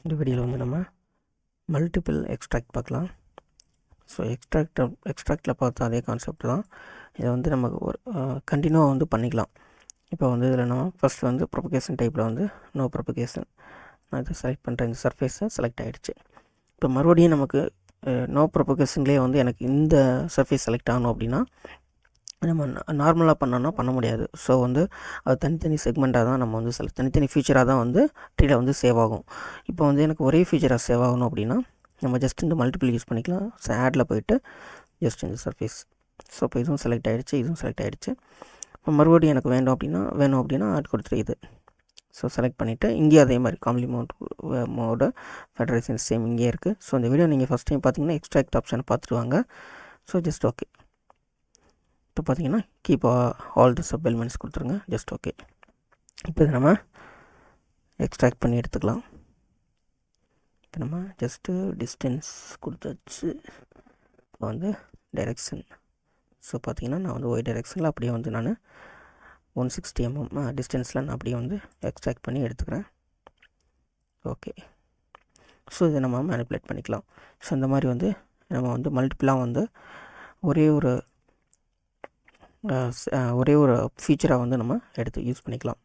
இந்த வீடியோவில் வந்து நம்ம மல்டிபிள் எக்ஸ்ட்ராக்ட் பார்க்கலாம். ஸோ எக்ஸ்ட்ராக்டில் பார்த்த அதே கான்செப்ட் தான். இதை வந்து நமக்கு ஒரு கண்டினியூவாக வந்து பண்ணிக்கலாம். இப்போ வந்து இதில் நம்ம ஃபஸ்ட் வந்து ப்ரொபகேஷன் டைப்பில் வந்து நோ ப்ரொபகேஷன் நான் இதை செலக்ட் பண்ணுறேன். இந்த சர்ஃபேஸை செலக்ட் ஆகிடுச்சு. இப்போ மறுபடியும் நமக்கு நோ ப்ரொபகேஷன்லேயே வந்து எனக்கு இந்த சர்ஃபேஸ் செலக்ட் ஆகணும் அப்படின்னா நம்ம நார்மலாக பண்ணோன்னா பண்ண முடியாது. ஸோ வந்து அது தனித்தனி செக்மெண்ட்டாக தான் நம்ம வந்து தனித்தனி ஃபீச்சராக தான் வந்து ட்ரீயில் வந்து சேவ் ஆகும். இப்போ வந்து எனக்கு ஒரே ஃபீச்சராக சேவ் ஆகணும் அப்படின்னா நம்ம ஜஸ்ட் இந்த மல்டிபிள் யூஸ் பண்ணிக்கலாம். ஸோ ஆடில் போய்ட்டு ஜஸ்ட் இந்த சர்ஃபேஸ். ஸோ இப்போ இதுவும் செலக்ட் ஆகிடுச்சு, இதுவும் செலக்ட் ஆகிடுச்சு. இப்போ மறுபடியும் எனக்கு வேணும் அப்படின்னா ஆட் கொடுத்துட்டு இது ஸோ செலக்ட் பண்ணிவிட்டு இங்கேயும் அதே மாதிரி காம்ப்ளி மோட ஃபெடரேஷன் சேம் இங்கே இருக்குது. ஸோ இந்த வீடியோ நீங்கள் ஃபஸ்ட் டைம் பார்த்தீங்கன்னா எக்ஸ்ட்ராக்ட் ஆப்ஷனை பார்த்துட்டு வாங்க. So just okay. இப்போ பார்த்தீங்கன்னா keep all the sub elements கொடுத்துருங்க. Just okay. இப்போ இதை நம்ம எக்ஸ்ட்ராக்ட் பண்ணி எடுத்துக்கலாம். இப்போ நம்ம ஜஸ்ட்டு டிஸ்டன்ஸ் கொடுத்தாச்சு. இப்போ வந்து டைரெக்ஷன். ஸோ பார்த்தீங்கன்னா நான் வந்து ஒய் டைரெக்ஷனில் அப்படியே வந்து நான் 160 mm டிஸ்டன்ஸில் நான் அப்படியே வந்து எக்ஸ்ட்ராக்ட் பண்ணி எடுத்துக்கிறேன். ஓகே. ஸோ இதை நம்ம மேனிப்புலேட் பண்ணிக்கலாம். ஸோ இந்த மாதிரி வந்து நம்ம வந்து மல்டிபிளாக வந்து ஒரே ஒரு ஃபீச்சராக வந்து நம்ம எடுத்து யூஸ் பண்ணிக்கலாம்.